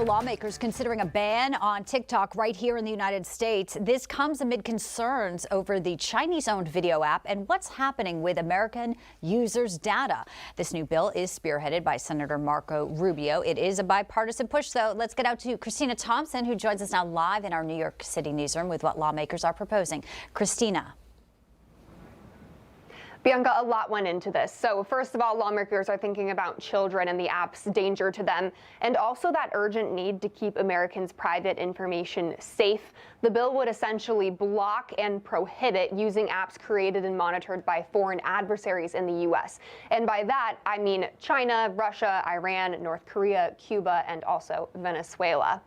lawmakers considering a ban on TikTok right here in the United States. This comes amid concerns over the Chinese-owned video app and what's happening with American users' data. This new bill is spearheaded by Senator Marco Rubio. It is a bipartisan push, though. Let's get out to Christina Thompson, who joins us now live in our New York City newsroom with what lawmakers are proposing. Christina. Bianca, a lot went into this. So first of all, lawmakers are thinking about children and the app's danger to them, and also that urgent need to keep Americans' private information safe. The bill would essentially block and prohibit using apps created and monitored by foreign adversaries in the U.S. And by that, I mean China, Russia, Iran, North Korea, Cuba, and also Venezuela.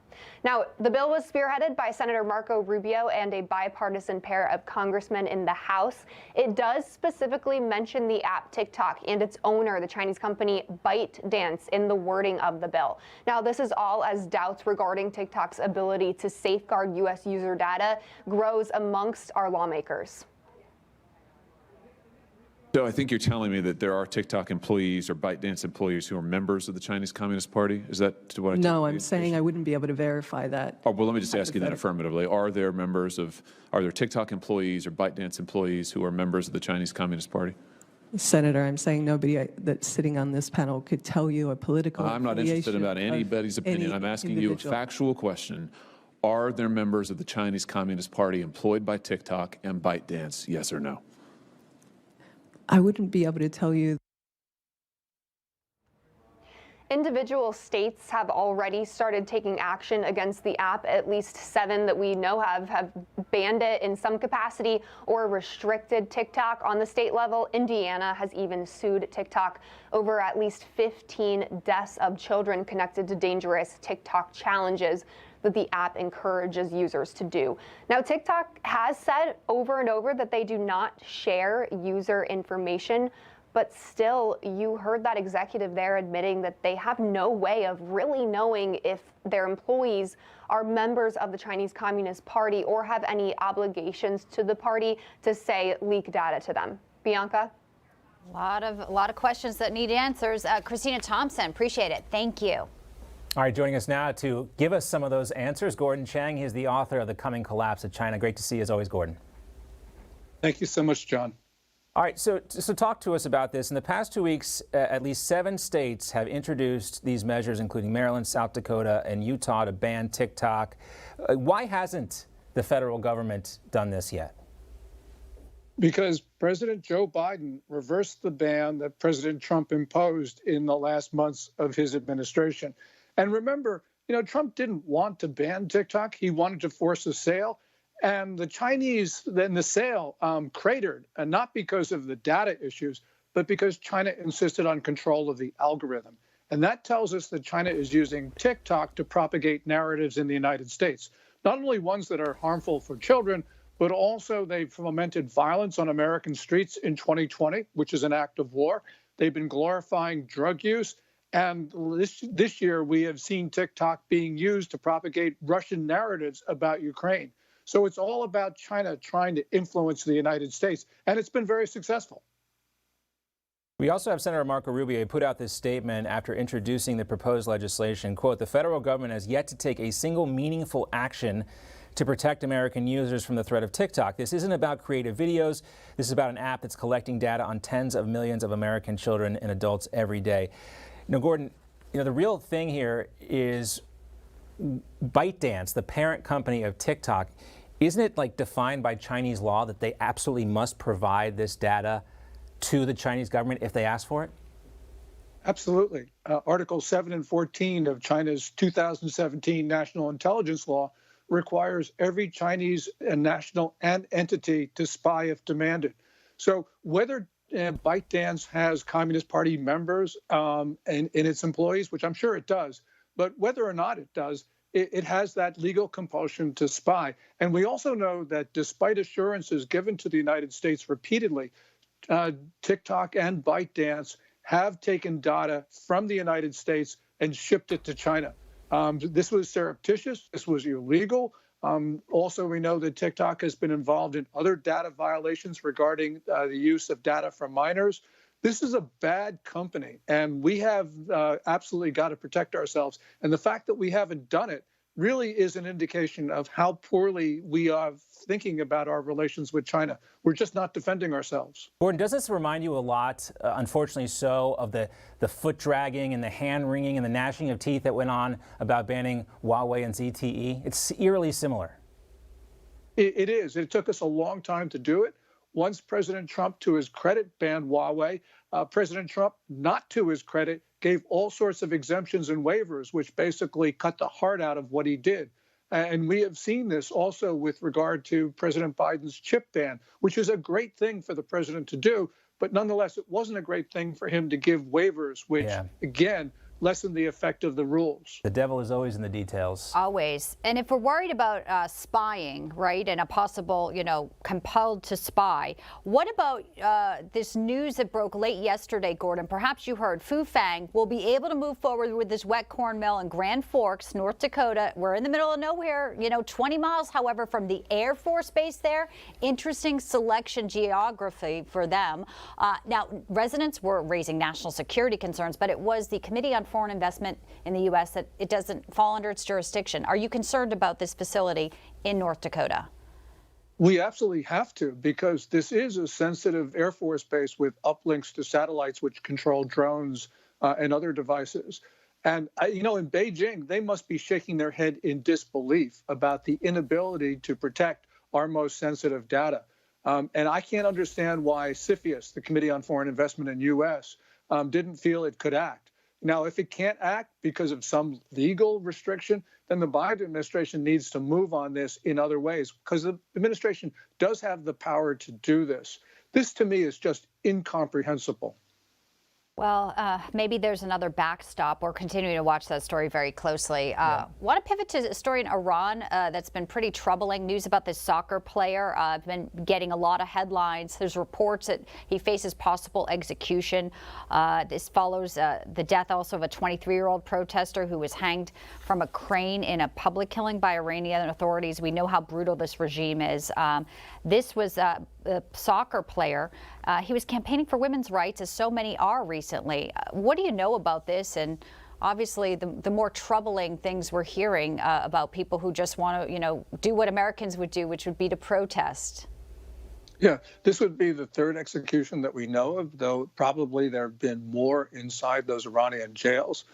Now, the bill was spearheaded by Senator Marco Rubio and a bipartisan pair of congressmen in the House. It does specifically mention the app TikTok and its owner, the Chinese company ByteDance, in the wording of the bill. Now, this is all as doubts regarding TikTok's ability to safeguard U.S. user data grows amongst our lawmakers. So I think you're telling me that there are TikTok employees or ByteDance employees who are members of the Chinese Communist Party? Is that what I took? No, I'm saying I wouldn't be able to verify that. Oh, well, let me just ask you that affirmatively. Are there TikTok employees or ByteDance employees who are members of the Chinese Communist Party? Senator, I'm saying nobody that's sitting on this panel could tell you a political I'm not interested about anybody's opinion. I'm asking you a factual question. Are there members of the Chinese Communist Party employed by TikTok and ByteDance, yes or no? I wouldn't be able to tell you. Individual states have already started taking action against the app. At least 7 that we know have banned it in some capacity or restricted TikTok on the state level. Indiana has even sued TikTok over at least 15 deaths of children connected to dangerous TikTok challenges that the app encourages users to do. Now, TikTok has said over and over that they do not share user information, but still, you heard that executive there admitting that they have no way of really knowing if their employees are members of the Chinese Communist Party or have any obligations to the party to, say, leak data to them. Bianca? A lot of questions that need answers. Christina Thompson, appreciate it. Thank you. All right, joining us now to give us some of those answers, Gordon Chang. He's the author of The Coming Collapse of China. Great to see you as always, Gordon. Thank you so much, John. All right, so talk to us about this. In the past 2 weeks, at least 7 states have introduced these measures, including Maryland, South Dakota, and Utah, to ban TikTok. Why hasn't the federal government done this yet? Because President Joe Biden reversed the ban that President Trump imposed in the last months of his administration. And remember, Trump didn't want to ban TikTok. He wanted to force a sale. And the Chinese, then the sale cratered, and not because of the data issues, but because China insisted on control of the algorithm. And that tells us that China is using TikTok to propagate narratives in the United States, not only ones that are harmful for children, but also they've fomented violence on American streets in 2020, which is an act of war. They've been glorifying drug use. And this year, we have seen TikTok being used to propagate Russian narratives about Ukraine. So it's all about China trying to influence the United States, and it's been very successful. We also have Senator Marco Rubio put out this statement after introducing the proposed legislation. Quote, the federal government has yet to take a single meaningful action to protect American users from the threat of TikTok. This isn't about creative videos. This is about an app that's collecting data on tens of millions of American children and adults every day. Now, Gordon, the real thing here is ByteDance, the parent company of TikTok. Isn't it defined by Chinese law that they absolutely must provide this data to the Chinese government if they ask for it? Absolutely. Article 7 and 14 of China's 2017 National Intelligence Law requires every Chinese national and entity to spy if demanded. So whether ByteDance has Communist Party members in its employees, which I'm sure it does, but whether or not it does, it has that legal compulsion to spy. And we also know that despite assurances given to the United States repeatedly, TikTok and ByteDance have taken data from the United States and shipped it to China. This was surreptitious. This was illegal. Also, we know that TikTok has been involved in other data violations regarding the use of data from minors. This is a bad company, and we have absolutely got to protect ourselves. And the fact that we haven't done it really is an indication of how poorly we are thinking about our relations with China. We're just not defending ourselves. Gordon, does this remind you a lot, unfortunately so, of the foot dragging and the hand wringing and the gnashing of teeth that went on about banning Huawei and ZTE? It's eerily similar. It is. It took us a long time to do it. Once President Trump, to his credit, banned Huawei, President Trump, not to his credit, gave all sorts of exemptions and waivers, which basically cut the heart out of what he did. And we have seen this also with regard to President Biden's chip ban, which is a great thing for the president to do. But nonetheless, it wasn't a great thing for him to give waivers, which, again, lessen the effect of the rules. The devil is always in the details. Always. And if we're worried about spying, right, and a possible, compelled to spy, what about this news that broke late yesterday, Gordon? Perhaps you heard Fufang will be able to move forward with this wet corn mill in Grand Forks, North Dakota. We're in the middle of nowhere, 20 miles, however, from the Air Force Base there. Interesting selection geography for them. Now, residents were raising national security concerns, but it was the Committee on Foreign Investment in the U.S. that it doesn't fall under its jurisdiction. Are you concerned about this facility in North Dakota? We absolutely have to, because this is a sensitive Air Force base with uplinks to satellites which control drones and other devices. And, in Beijing, they must be shaking their head in disbelief about the inability to protect our most sensitive data. And I can't understand why CFIUS, the Committee on Foreign Investment in the U.S., didn't feel it could act. Now, if it can't act because of some legal restriction, then the Biden administration needs to move on this in other ways, because the administration does have the power to do this. This, to me, is just incomprehensible. Well, maybe there's another backstop. We're continuing to watch that story very closely. Want to pivot to a story in Iran that's been pretty troubling. News about this soccer player. Been getting a lot of headlines. There's reports that he faces possible execution. This follows the death also of a 23-year-old protester who was hanged from a crane in a public killing by Iranian authorities. We know how brutal this regime is. This was a soccer player. He was campaigning for women's rights, as so many are recently. What do you know about this? And obviously, the more troubling things we're hearing about people who just want to, do what Americans would do, which would be to protest. Yeah, this would be the third execution that we know of, though probably there have been more inside those Iranian jails.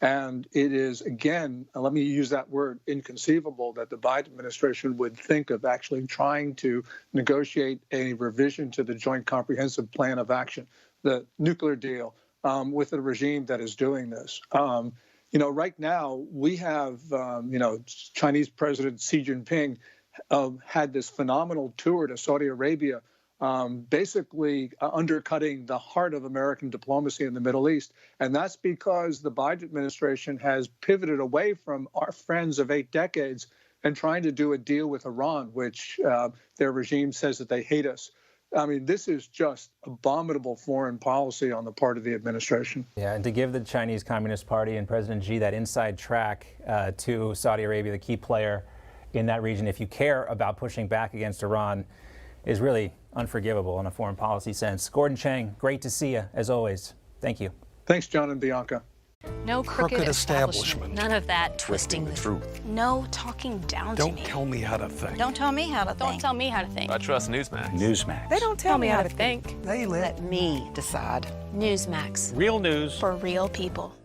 And it is, again, let me use that word, inconceivable that the Biden administration would think of actually trying to negotiate a revision to the Joint Comprehensive Plan of Action, the nuclear deal, with a regime that is doing this. Right now we have, Chinese President Xi Jinping had this phenomenal tour to Saudi Arabia, basically undercutting the heart of American diplomacy in the Middle East. And that's because the Biden administration has pivoted away from our friends of 8 decades and trying to do a deal with Iran, which their regime says that they hate us. I mean, this is just abominable foreign policy on the part of the administration. Yeah, and to give the Chinese Communist Party and President Xi that inside track to Saudi Arabia, the key player in that region, if you care about pushing back against Iran, is really unforgivable in a foreign policy sense. Gordon Chang, great to see you, as always. Thank you. Thanks, John and Bianca. No crooked establishment. None of that twisting the truth. No talking down to me. Don't tell me how to think. Don't tell me how to think. Don't tell me how to think. I trust Newsmax. Newsmax. They don't tell me how to think. They let me decide. Newsmax. Real news For real people.